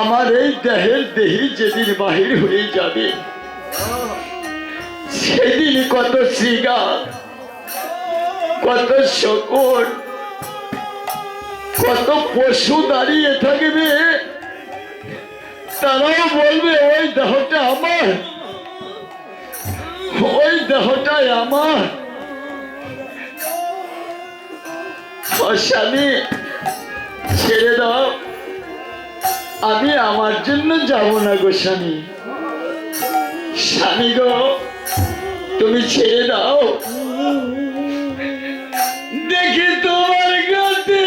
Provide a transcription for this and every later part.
আমার এই দেহের দেহি যেদিন বাহির হয়ে যাবে সেদিন কত শ্রীগান, কত শকুন, কত পশু দাঁড়িয়ে থাকবে। তারাও বলবে ওই দেহটা আমার, ওই দেহটাই আমার। স্বামী ছেড়ে দাও, আমি আমার জন্য যাব না গো স্বামী। স্বামী গো তুমি ছেড়ে দাও, দেখি তোমার গতি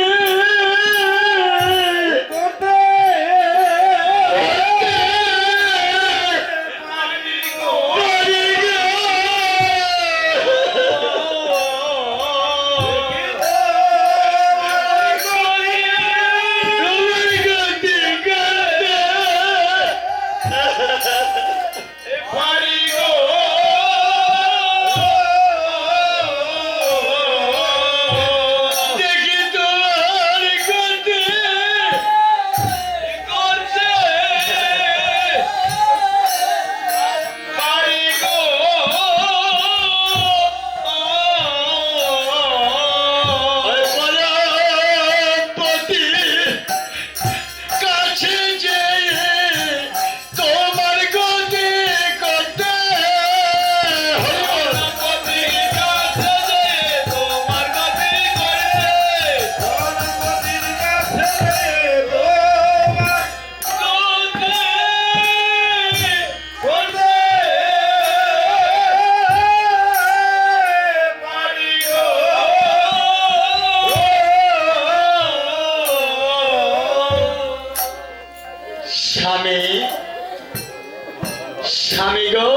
স্বামী গো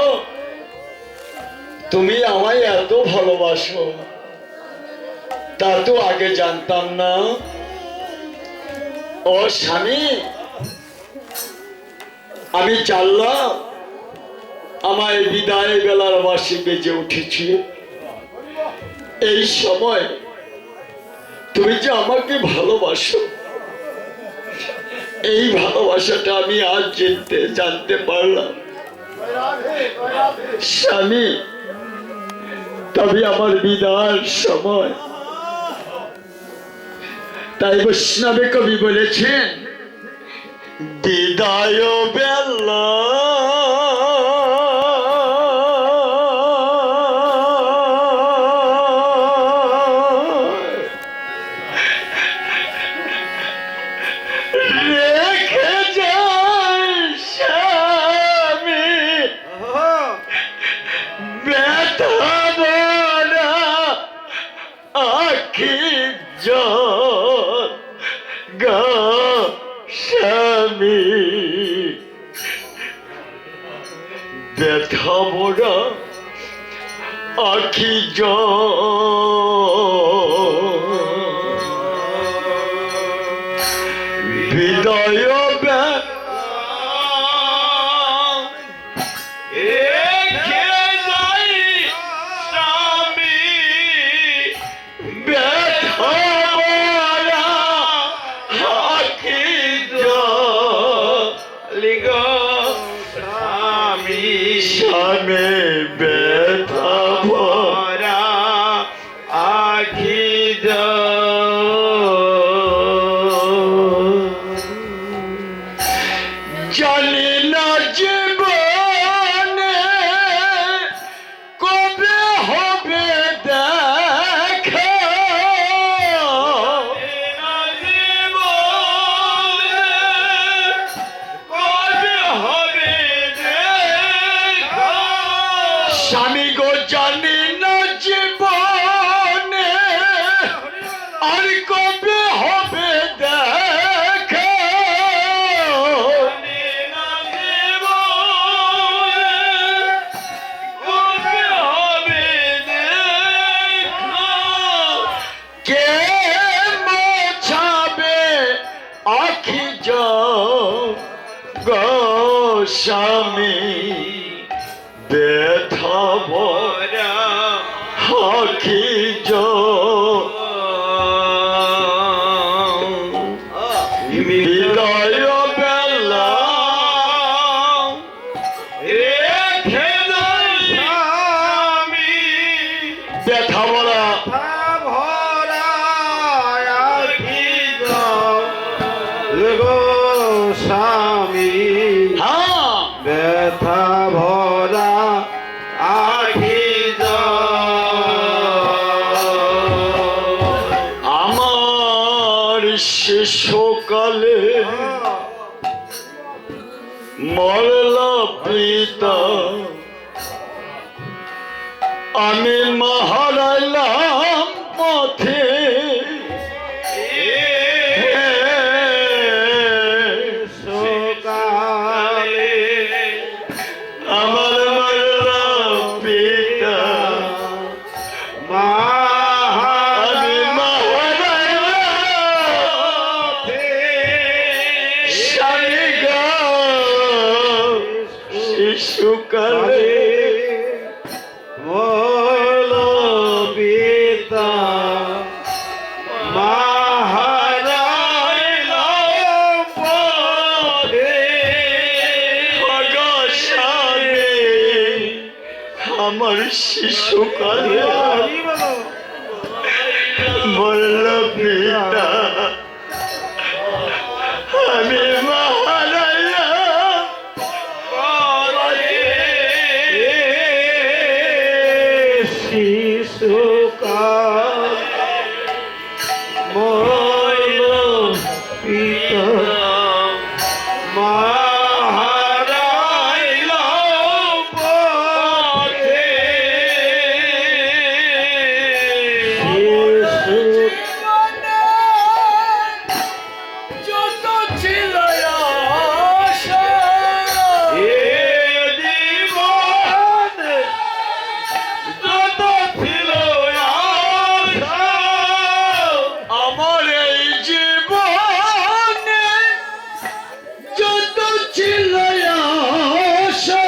তুমি আমায় এত ভালোবাসো তা তো আগে জানতাম না। ও স্বামী আমি জানলাম আমায় বিদায় বেলার বাঁশি বেজে উঠেছে। এই সময় তুমি যে আমাকে ভালোবাসো, এই ভালোবাসাটা আমি আজ জানতে পারলাম। স্বামী তবে আমার বিদায়ের সময়, তাই বৈষ্ণবে কবি বলেছেন বিদায় বেলা ব্যথা মোরা আখি বিদায় জানি না জীবনে কবে হবে দেখা, স্বামী গো জানি না জীবনে আর কবে হবে দেখা। স্বামী ব্যথা ভরা আখি বিদায় বেলা গো স্বামী হ্যাঁ ব্যথা ভরা আখি আমার শিশুকালে মরল পিতা আমি হারাইলাম পথে সকালে আমার মরল পিতা মা আমি হারাইলাম স্বামী গো শিশুকালে মল পিতা মহারাইলাম পথে স্বামী আমার শিশুকালে মরল পিতা আমি হারাইলাম শিশুকাল মল পিতা মহারাইলাম পথে যত ছিল আমার এই জীবনে যত ছিল আশা,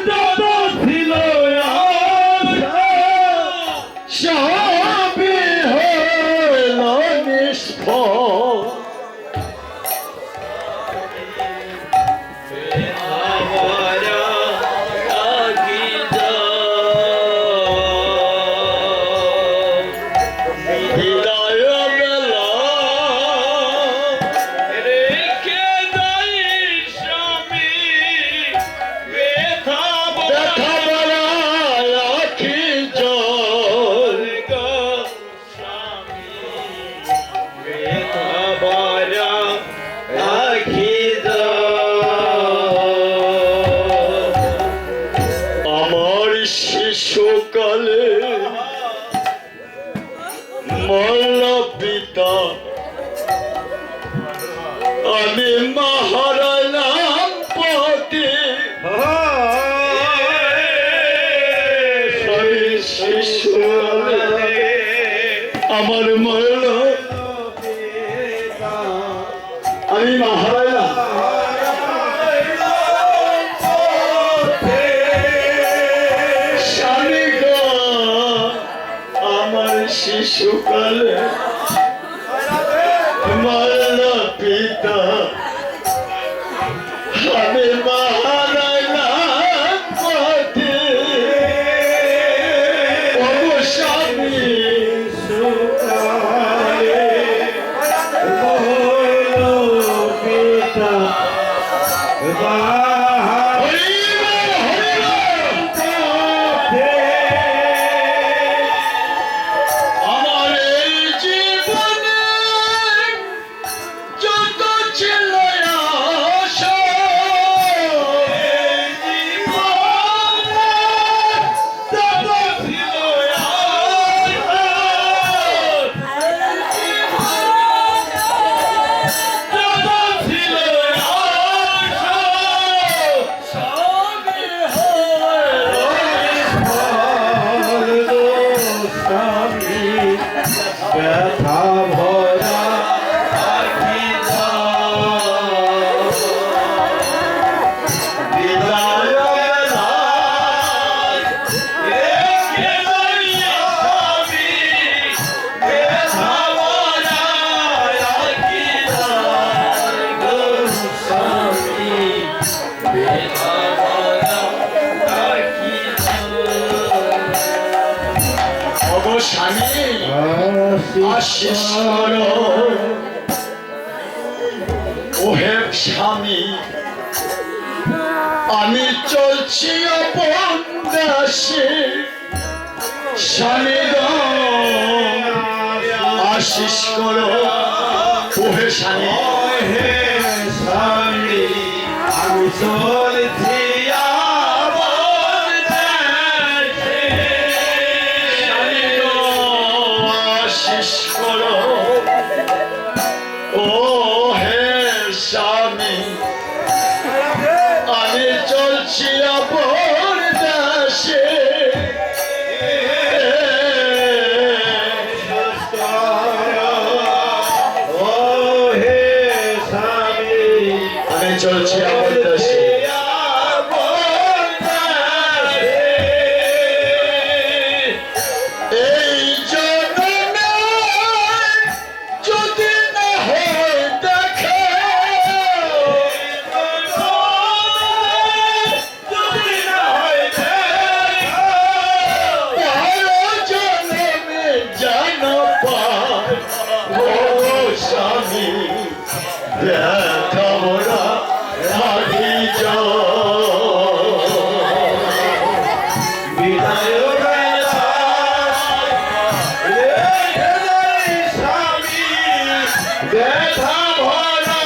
যত ছিল সবই হইল নিষ্ফল। আমার শিশুকালে মরল পিতা আমি হারাইলাম পথে স্বামী শিশুকালে আমার মরল আমি হারাইলাম স্বামী গো আমার শিশুকালে মরল পিতা আমি হারাইলাম পথে ওগো স্বামী সুকালে মল পিতা আমার এই জীবনে যত ছিল আশা, যত ছিল যত ছিল সবই হইল স্বামী ব্যথা ভরা স্বামী আশিস করো ওহে স্বামী আমি চলছি আপন দাসে স্বামী গো আশিস করো ওহে স্বামী হে স্বামী আমি চলছি আপন দেশে। স্বামী গো আশিস করো ও হে স্বামী আমি চলছি আপন দাসে ও হে স্বামী আমি চলছি আপন দাসে এই জন্মে যদি না হয় দেখা আরো জন্মে যেন পাই ও স্বামী দেখাবো না আগে দেখা ভরা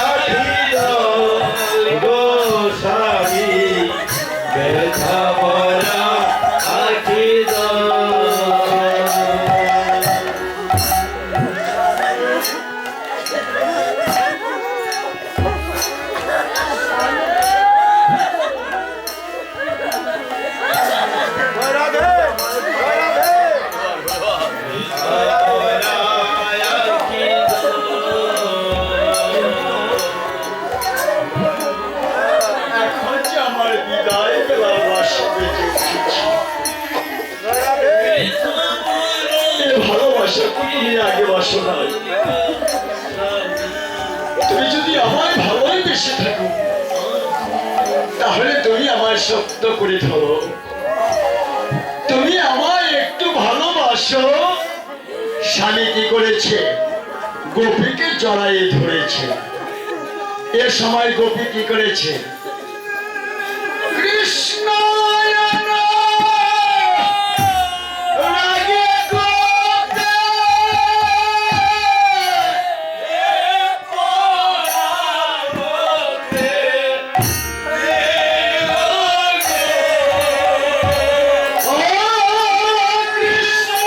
আখির গো স্বামী দেখা ভরা আখির এখন যে আমার বিদায় বেলা বাসা বেজে উঠেছে এ ভালোবাসা তো তুমি আগে বাসো নাই তুমি যদি আমায় ভালোই বেশি থাকো তাহলে তুমি আমার শক্ত করে ধরো তুমি আমায় একটু ভালোবাসো স্বামী কি করেছে গোপীকে জড়াইয়ে ধরেছে এ সময় গোপী কি করেছে কৃষ্ণ রাগে গোপে ও কৃষ্ণ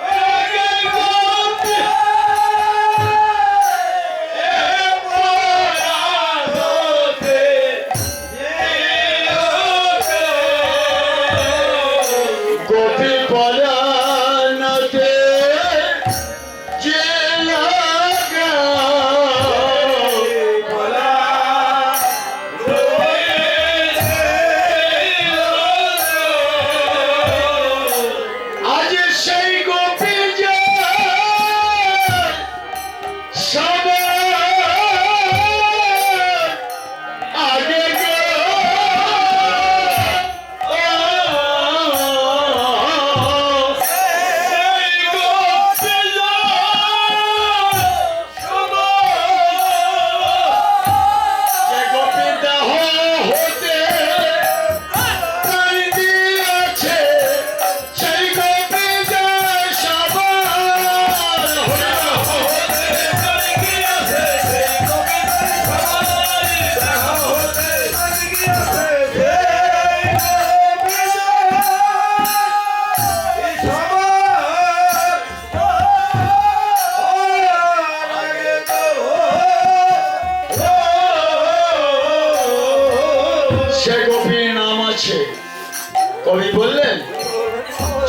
রাগে গোপে গোপী পরাণতে যে লাগা আজ সেই গোপী যে সবার আগে গো যে গোপী দেহ হতে প্রাণ দিয়েছে সেই গোপী যে সবার সে গোপীর নাম আছে কবি বললেন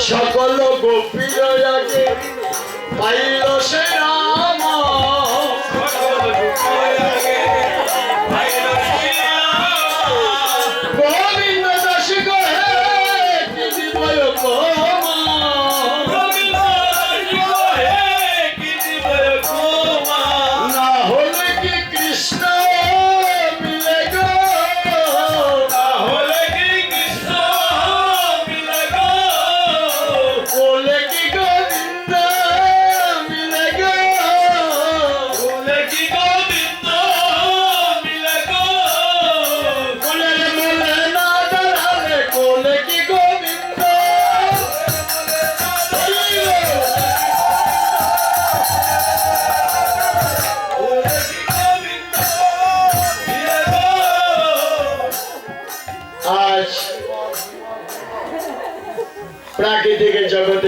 সকল গোপীর আগে পাইল সে নাম গোবিন্দ দাস গহে কি দিবয় না হলে কি কৃষ্ণ মিলে গো ওই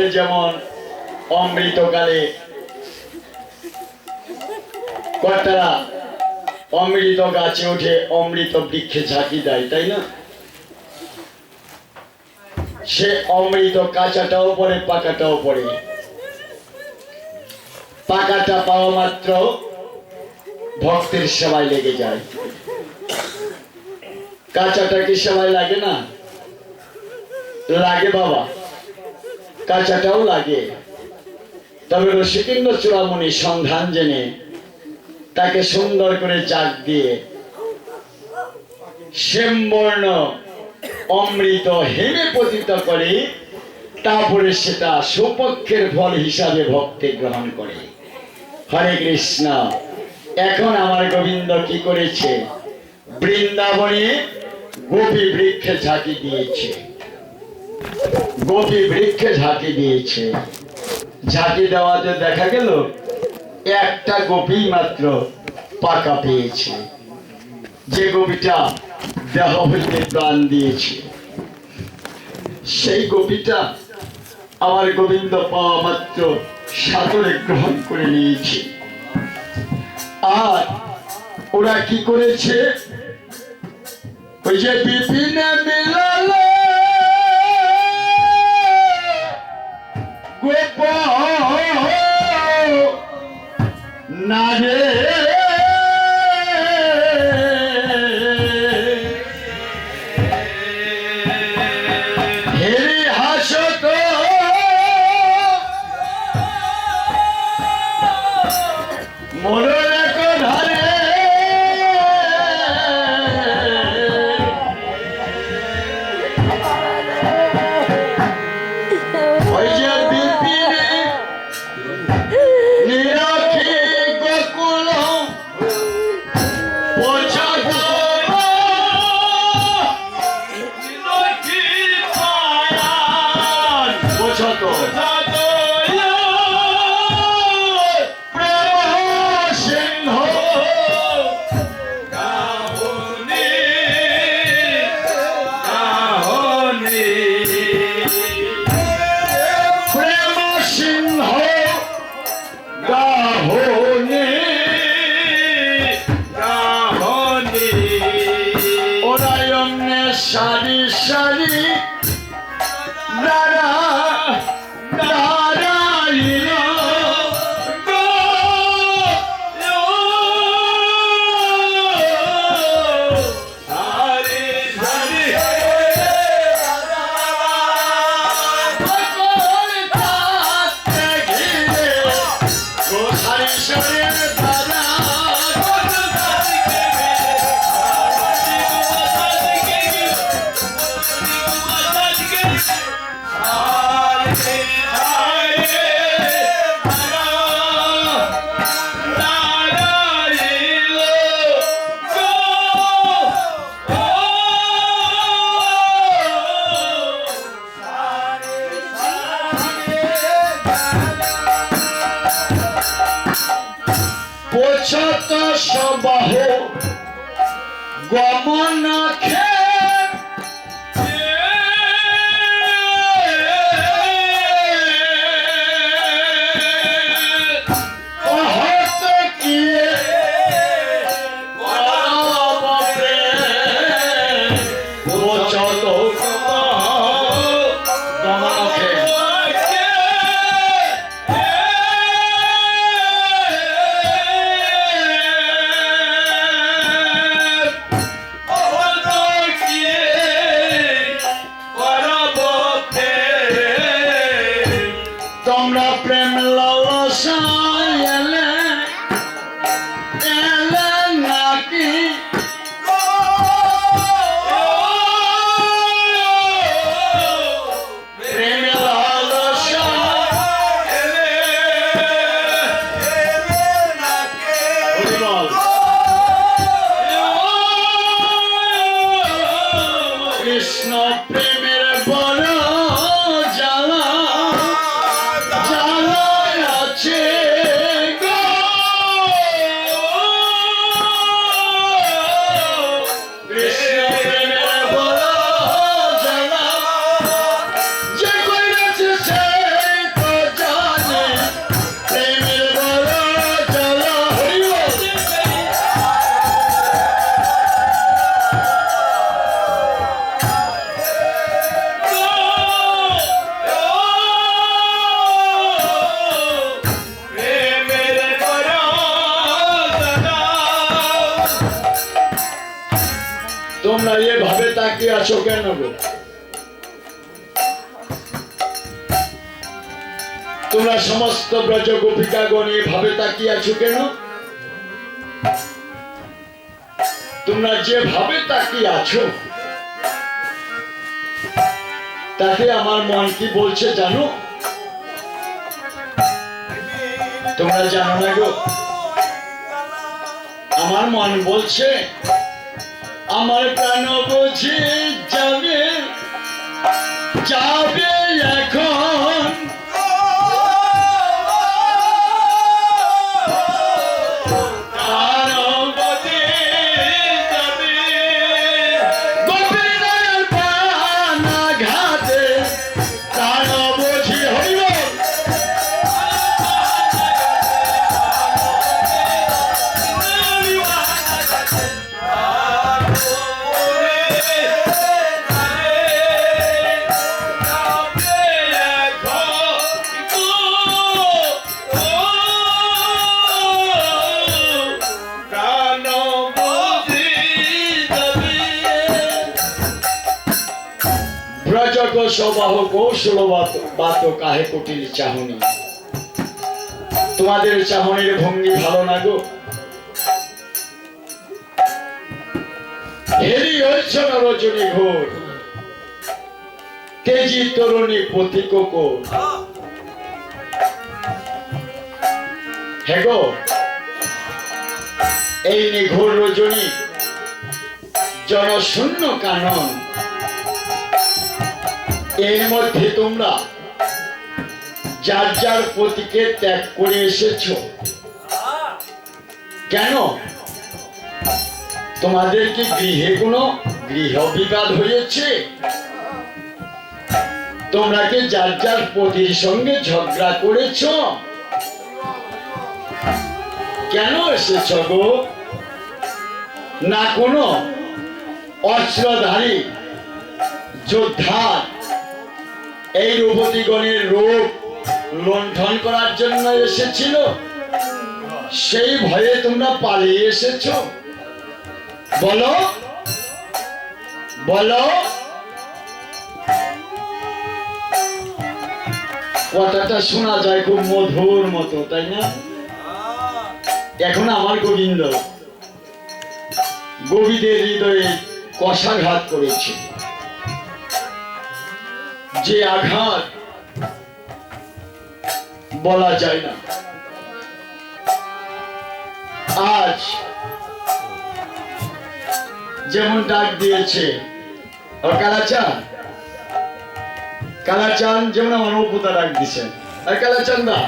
আমাদের যেমন অমৃতকালে কর্তারা অমৃত গাছে উঠে অমৃত বৃক্ষে ঝাঁকি দেয়, তাই না? সে অমৃত কাঁচাটাও পড়ে, পাকাটাও পড়ে। পাকাটা পাওয়া মাত্র ভক্তের সেবায় লেগে যায়। কাঁচাটা কি সেবায় লাগে না? লাগে বাবা, কাঁচাটাও লাগে। তবে রসিকেন্দ্র চূড়ামণি সন্ধান জেনে তাকে সুন্দর করে চাক দিয়ে শ্যামবর্ণ অমৃত হেমে পতিত করে, তারপরে সেটা সুপক্ষের ফল হিসাবে ভক্তে গ্রহণ করে। হরে কৃষ্ণ। এখন আমার গোবিন্দ কি করেছে? বৃন্দাবনে গোপী বৃক্ষে ঝাঁকি দিয়েছে, গোপী বৃক্ষে ঝাঁকি দিয়েছে। ঝাঁকি দেওয়াতে দেখা গেল একটা গোপী মাত্র পাকা পেয়েছে, যে গোপীটা দেহ হইতে প্রাণ দিয়েছে। সেই গোপীটা আমার গোবিন্দ পাওয়া মাত্র সাদরে গ্রহণ করে নিয়েছে। আর ওরা কি করেছে? ওই যে বিপিনে মিলালে গোপ না রে, হেরি হাসত মনের ধারে, ওই যে বিপিনে নিরাখি গোকুল পছন্দ পছন্দ সারি সারি দাঁড়া দাঁড়াইল গো, সারি সারি ঘিরে গো, সারি সারি দাঁড়া পছত সবাহ গমন তোমরা প্রেম লালসায় এলে এলে নাকি প্রেম লালসায় এলে নাকি কৃষ্ণ প্রেমের বড় জ্বালা জ্বালা আছে আছো কেন গো? তোমরা সমস্ত ব্রজ গোপিকাগণ এভাবে তাকিয়ে আছো কেন? তোমরা যেভাবে তাকিয়ে আছো তাতে আমার মন কি বলছে জানো? তোমরা জানো না গো, আমার মন বলছে আমার প্রাণ বুঝি যাবে যাবে এখন। গোপীনাথের প্রাণাঘাতে প্রাণ বুঝি হইব ব্রজক সবাহ কৌশল বাত কাহে কুটির চাহনি। তোমাদের চাহনির ভঙ্গি ভালো না গো। হেরি হয়েছ রজনী ঘোর তেজি তরুণী পথিক কোর। হ্যাঁ গো, এই নিঘোর রজনী জনশূন্য কানন, এর মধ্যে তোমরা যার যার পতিকে ত্যাগ করে এসেছ কেন? তোমাদের কি গৃহে কোনো গৃহ বিবাদ হয়েছে? তোমরা কি যার যার পতির সঙ্গে ঝগড়া করেছ? কেন এসেছ গো? না কোনো অস্ত্রধারী যোদ্ধা এই রূপতিগণের রূপ লুণ্ঠন করার জন্য এসেছিল? সেই ভয়ে তোমরা পালিয়ে এসেছ? বলো বলো। কথাটা শোনা যায় খুব মধুর মতো, তাই না? এখন আমার গোবিন্দ গোপীদের হৃদয়ে কষাঘাত করেছে, যে আঘাত বলা যায় না। আজ যেমন ডাক দিয়েছে কালাচান, কালাচান যেমন আমার উপতা ডাক দিচ্ছেন, কালাচান দা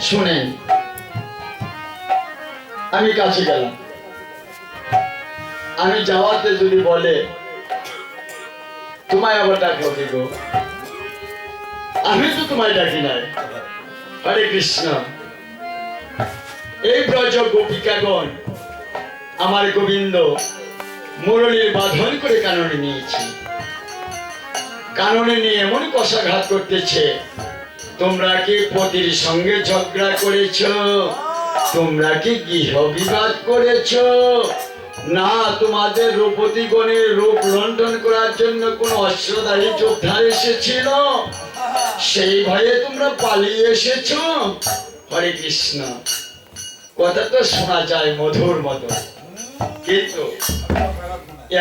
শুনেন। আমি কাছে গেলাম, আমি যাওয়াতে যদি বলে তোমায় আবার ডাকলো কি গো? আমি তো তোমায় ডাকি নাই। হরে কৃষ্ণ। এই ব্রজ গোপিকাগণ আমার গোবিন্দ মুরলীর বাঁধন করে কাননে নিয়েছে। কাননে নিয়ে এমন কষাঘাত করতেছে, তোমরা কি পতির সঙ্গে ঝগড়া করেছ? তোমরা কি গৃহ বিবাদ করেছ? না তোমাদের রূপতিগণের রূপ লুণ্ঠন করার জন্য কোন অস্ত্রধারী যোদ্ধা এসেছিল? সেই ভয়ে তোমরা পালিয়ে এসেছ? হরে কৃষ্ণ। কথা তো শোনা যায় মধুর মতো, কিন্তু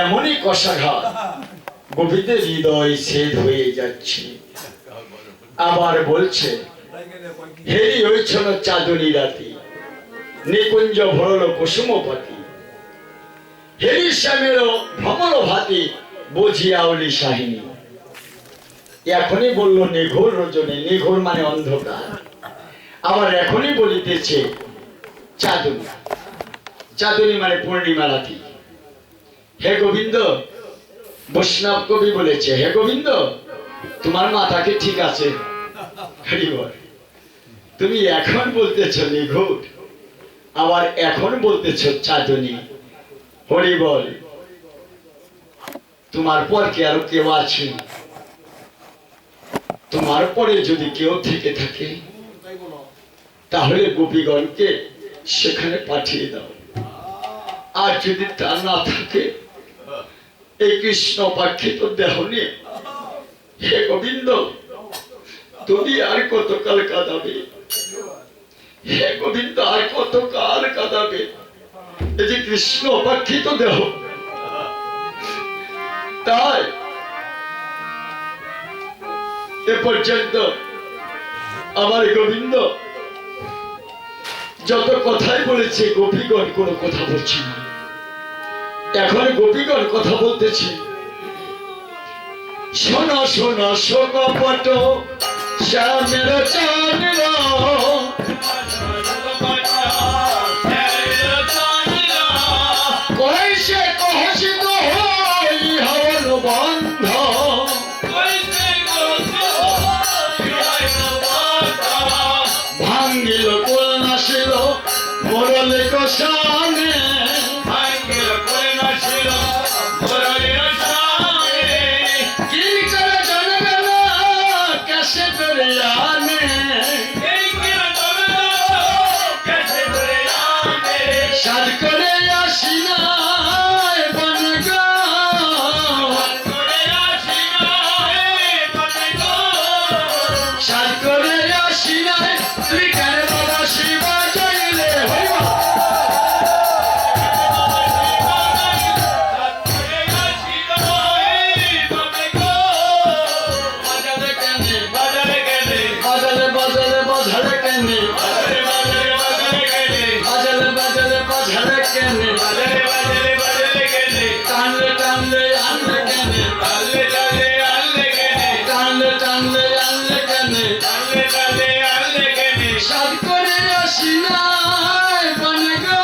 এমনই কষাঘাত গোপীদের হৃদয় ছেদ হয়ে যাচ্ছে। আবার বলছে হেরি হয়েছিল চাঁদনী রাতি, নিকুঞ্জ ভরল কুসুমপতি। হেরি শ্যামের ভ্রমর ভাতি বুঝিয়াউলি সাহিনী। এখনই বললো নিঘোর রজনী, নিঘোর মানে অন্ধকার। আবার এখনই বলিতেছে চাঁদনী, চাঁদনী মানে পূর্ণিমা রাতি। হে গোবিন্দ, বৈষ্ণব কবি বলেছে, হে গোবিন্দ তোমার মাথা কি ঠিক আছে? তুমি এখন বলতেছ নিঘোর, আবার এখন বলতেছ চাঁদনী। হরি বল, তোমার পর কি আরো কেউ আছে? তোমার পরে যদি কেউ থেকে থাকে তাহলে গোপীগণকে সেখানে পাঠিয়ে দাও। আর যদি তা না থাকে এই কৃষ্ণ পাক্ষিত দেহ নিয়ে হে গোবিন্দ তুমি আর কতকাল কাঁদাবে? হে গোবিন্দ আর কতকাল কাঁদাবে? এই যে কৃষ্ণ পাক্ষিত দেহ, তাই এ পর্যন্ত আমার গোবিন্দ যত কথাই বলেছে গোপীগণ কোনো কথা বলছে না। এখন গোপীগণ কথা বলতেছে। শোনো শোনো শোকপট শ্যামের চাঁদ কইছে কহসিত হই হওয়ার বন্ধ ভাঙ্গিল কুল নাসিল মরলে কষানে কি করে জানবে না কেসে দরিয়ানে সাদ করে আসি না বনগা সাদ করে আসি না তুই কেন বাবা শিবা জয়লে হইবা বাজারে বাজারে বাজারে কেনে বাজারে বাজারে বাজারে কেনে টানলে টানলে আনলে কেনে টানলে টানলে আনলে কেনে সাদ করে আসি না বনগা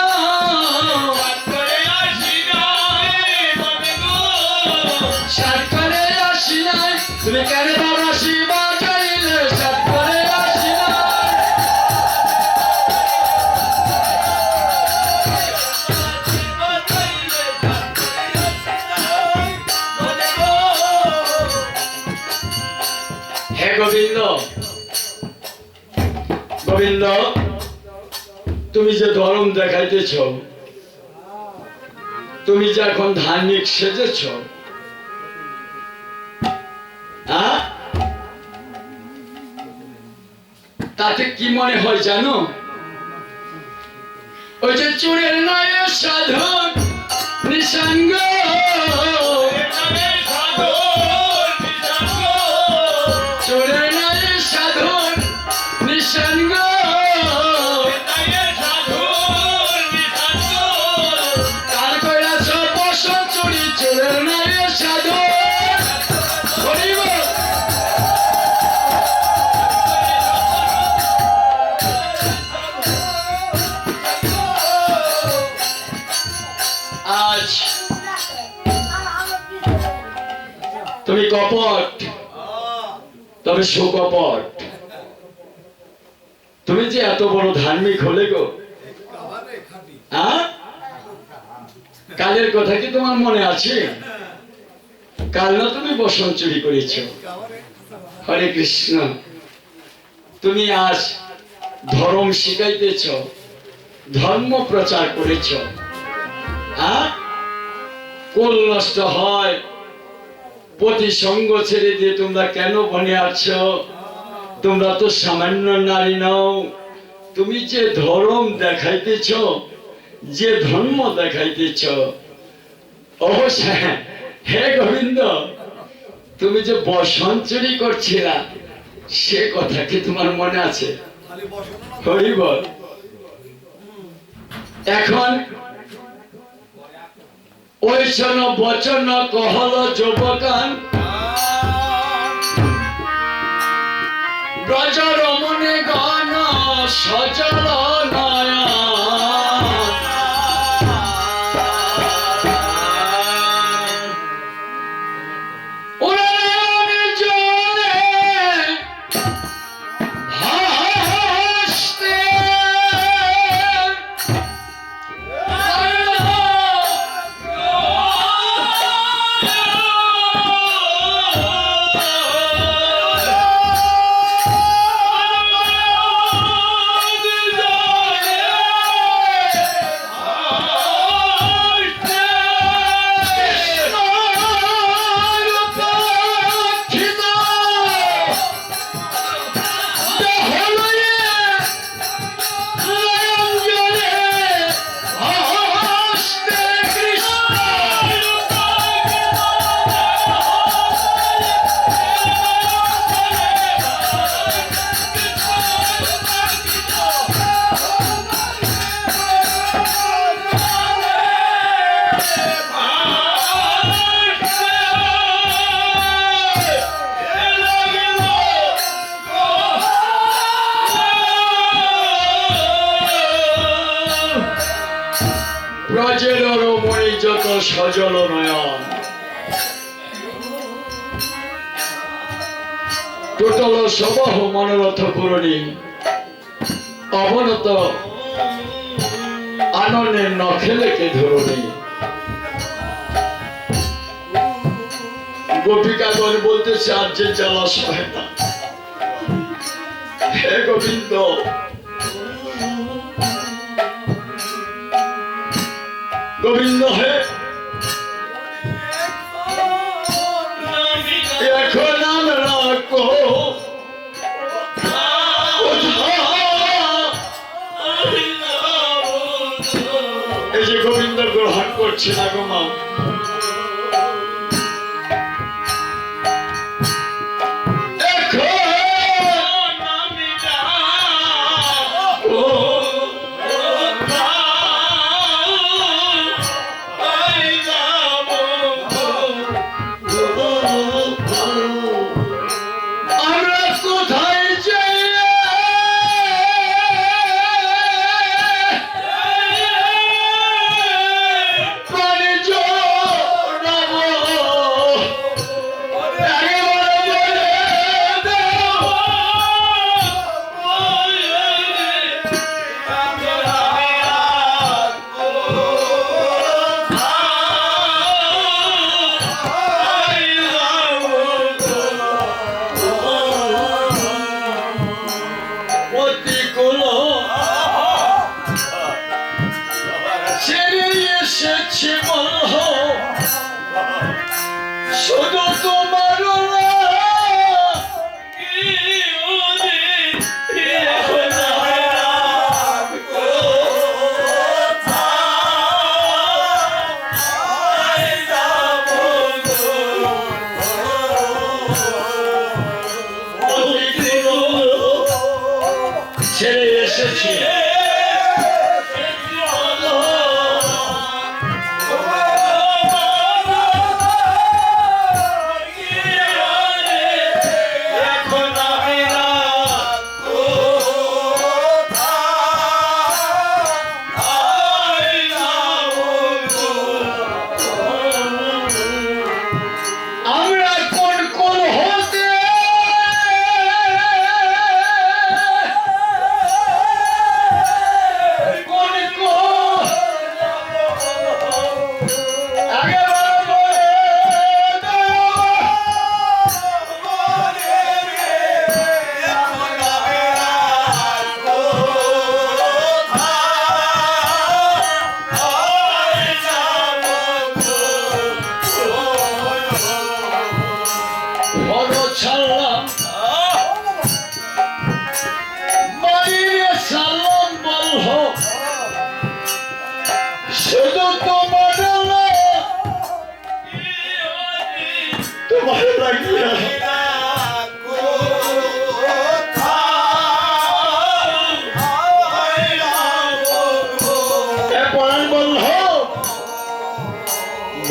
সাদ করে আসি না তুমি কেন বাবা শিবা জয়লে সাদ করে আসি না হে গোবিন্দ গোবিন্দ তুমি যে ধর্ম দেখাইতেছ, তুমি যে এখন ধার্মিক সেজেছ, তাতে কি মনে হয় জানো? ওই যে চুরের নয় সাধন নিঃসঙ্গ চোরের নয় সাধন নিঃসঙ্গ কার কইরাছ বসন চুরি চোরের নয় সাধন হরিব আজ তুমি কপট, তবে সুকপট। তুমি যে এত বড় ধার্মিক হলে গো, কালের কথা কি তোমার মনে আছে? কাল না তুমি বসন চুরি করেছ। হরে কৃষ্ণ, তুমি আজ ধর্ম শিখাইতেছ, ধর্ম প্রচার করেছ। কুল নষ্ট হয়, পতি সঙ্গ ছেড়ে দিয়ে তোমরা কেন বনে আছো? তোমরা তো সামান্য নারী নও। তুমি যে ধর্ম দেখাইতেছ, যে ধর্ম দেখাইতেছ, অবশ্যই হে গোবিন্দ, তুমি যে বসন চুরি করছিলা সে কথা কি তোমার মনে আছে? হরি বল। এখন ঐশন বচন কহল যুবকান ব্রজ রমণে গান সজল নয়ন উড়ানে জোরে ভাসতে ব্রজের রমণী যত সজল নয়ন, টোটল সবাহ মনোরথ পূরণী, অবনত আনন্দের নখেলেকে ধরণী। গোপিকাগণ বলতেছে আর যে জ্বালা সহে না। হে গোবিন্দ, গোবিন্দ হে, এখন আমরা এই যে গোবিন্দ গ্রহণ করছে না গো মা। শুধু তোমার ছেড়ে এসেছি।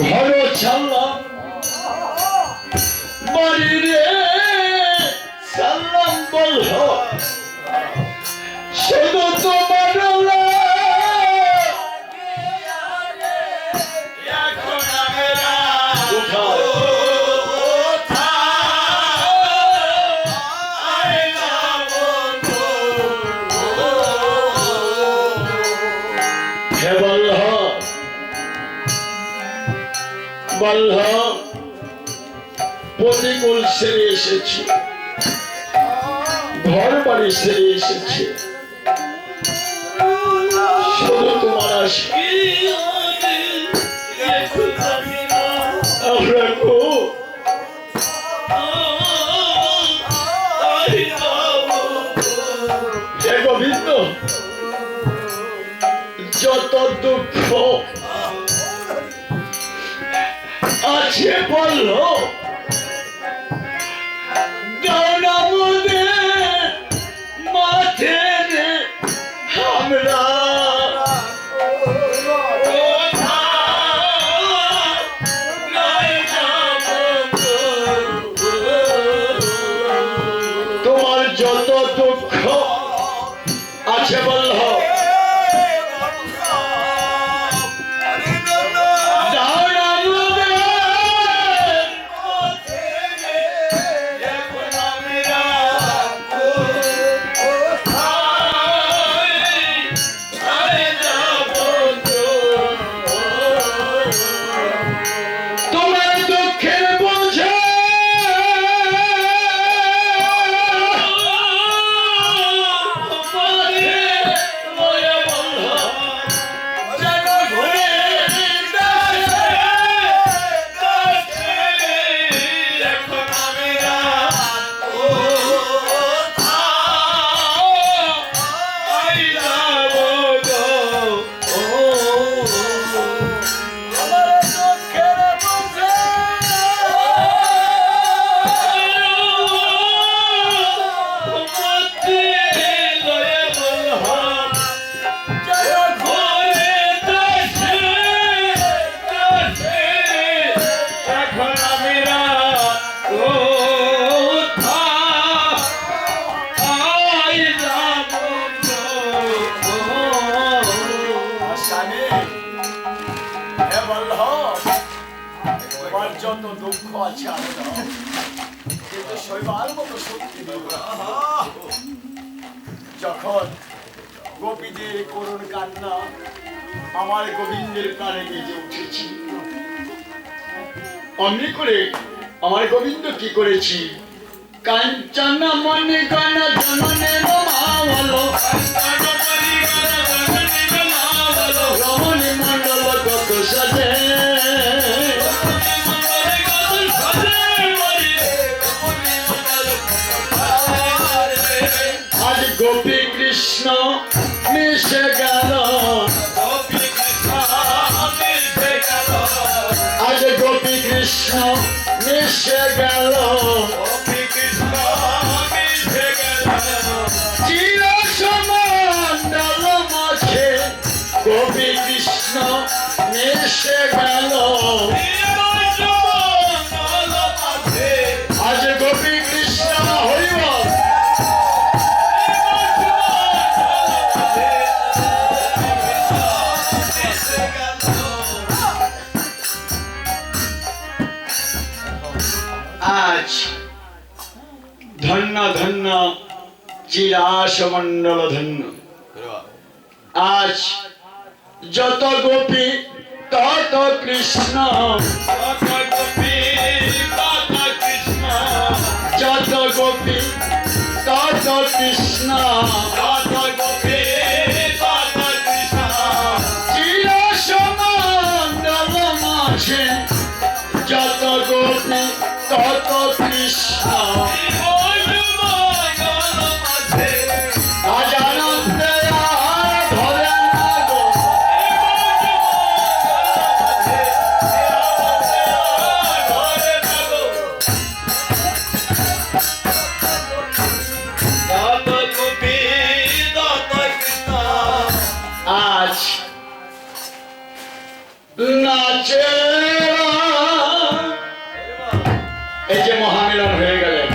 ঘর ছাড়লাম বাড়ি রে সালাম বলল শুধু তোমার বল্লভ প্রতিকূল সেরে এসেছি, ঘর বাড়ি সেরে এসেছি, শুধু তোমার আশা আমরা হে গোবিন্দ যত দুঃখ আছে বলল মাঠে আমরা তোমার যত দুঃখ আছে বলল স্বামী হে বল্লভ তোমার যত দুঃখ আছে আমি দাও কিন্তু শৈবাল মতো সত্যি দেব না। যখন গোপীদের করুণ কান্না আমার গোবিন্দের প্রাণে বেজে উঠেছি অমনি করে আমার গোবিন্দ কি করেছি কাঞ্চন মনে গণ জননের মাওলো রমণী মণ্ডল কত সাজে আজ গোপী কৃষ্ণ মিশে গেল আজ গোপী কৃষ্ণ মিশে গেল চির সমণ্ডল মাঝে গোপী কৃষ্ণ মিশে গেল আজ গোপী কৃষ্ণ হইব আজ ধন্য ধন্য চিরাস মণ্ডল ধন্য আজ যত গোপী তত কৃষ্ণ যত গোপী তত কৃষ্ণ চিরাস মণ্ডল মাঝে যত গোপী তত কৃষ্ণ আজ আনন্দে আর ধরে না গো আজ নাচে এই যে মহামিলন হয়ে গেলেন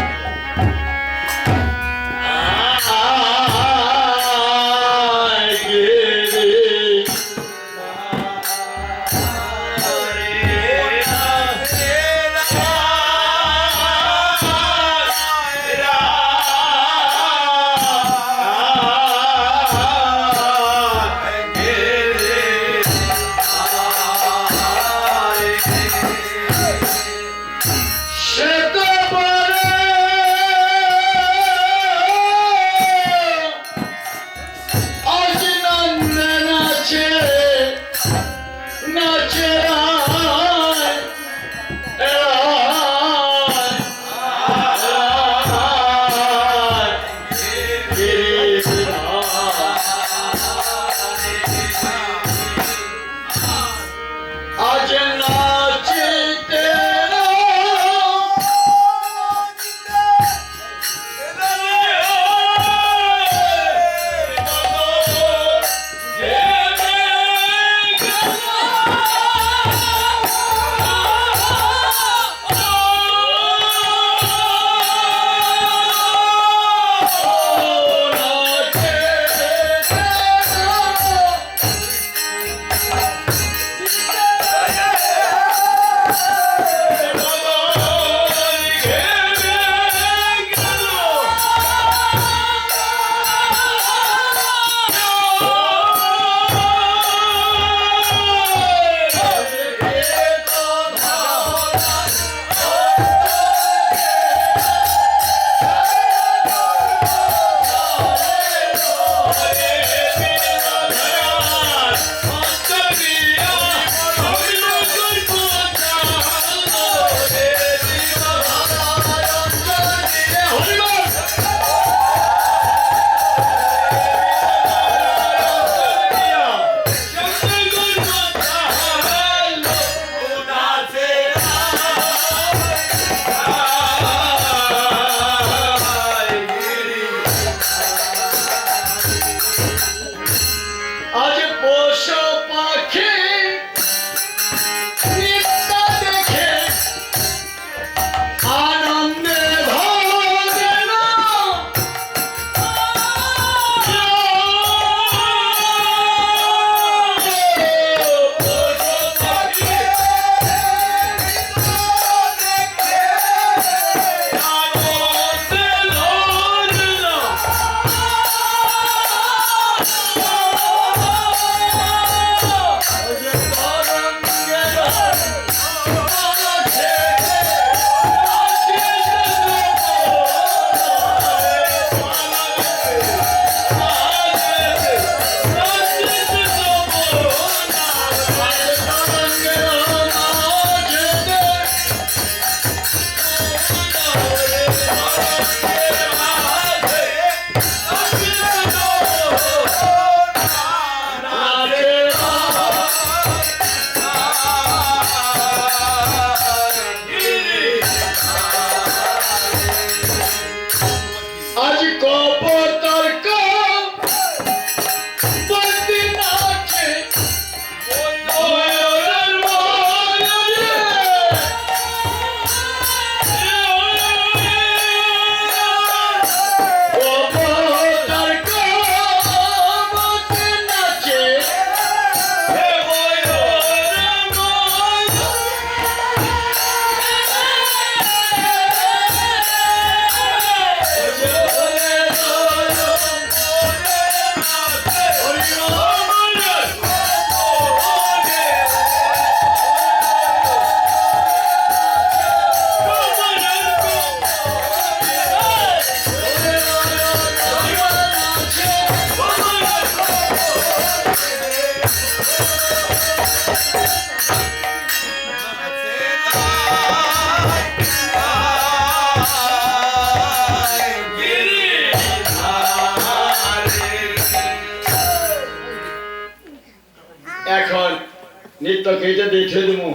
নৃত্য খেতে দেখে দেবো।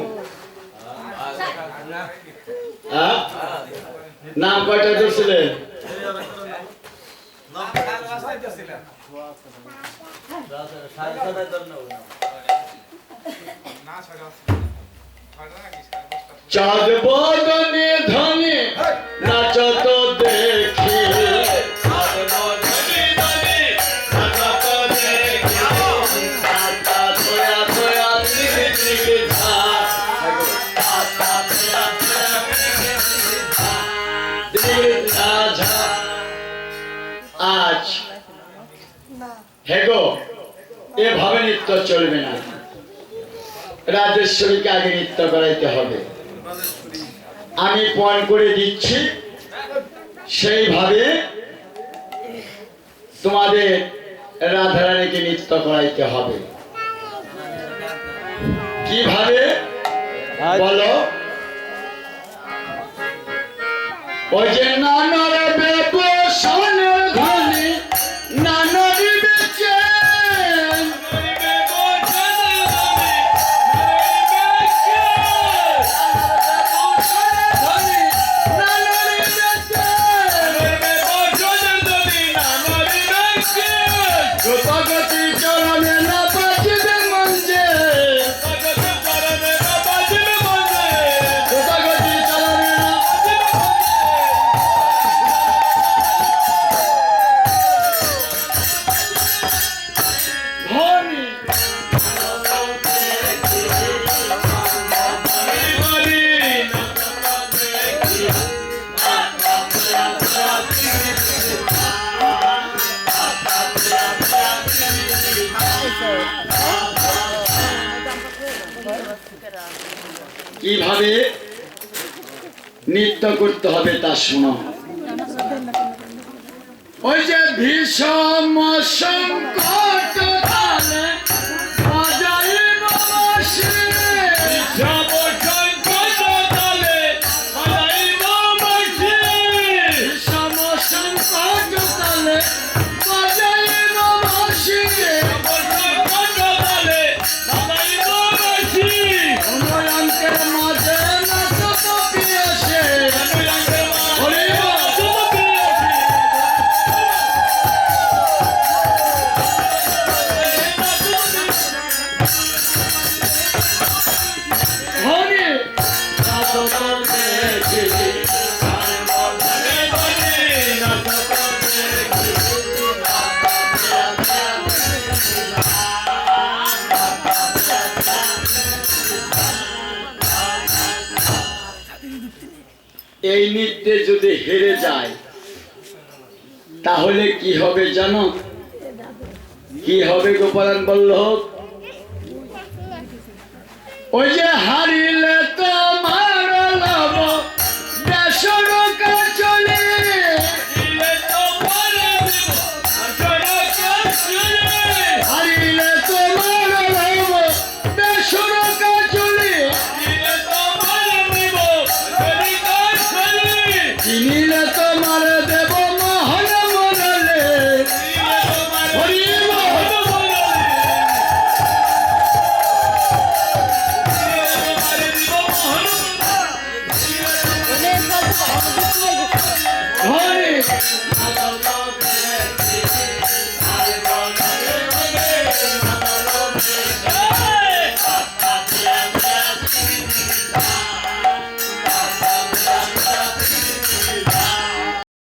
হ্যাঁ নাম কয়টা দিয়েছিলেন? চাঁদ বদনে ধনে নাচত দেখি আজ হেগো এভাবে নৃত্য চলবে না, রাজেশ্বরীকে আগে নৃত্য করাইতে হবে। আমি পণ করে দিচ্ছি, সেইভাবে তোমাদের রাধারানীকে নৃত্য করাইতে হবে। কিভাবে বলো? ওই যে নানার বেপসনের ধ্বনি নানার বেচে দ্রুতগতি চরণে না বাজিবে মঞ্চে, দ্রুতগতি চরণে না ধ্বনি কিভাবে নৃত্য করতে হবে তা শোনো। ওই যে ভীষণ সংকট কালে বাজাইব বাঁশি, ভীষণ সংকট কালে বাজাইব বাঁশি, ভীষণ সংকট কালে বাজাইব বাঁশি, অনুরঙ্গের মাঝে নাচত পিয়াসে, এই নৃত্যে যদি হেরে যায় তাহলে কি হবে জানো? কি হবে গোপালন বল্লভ? ওই যে হারিলে তোমার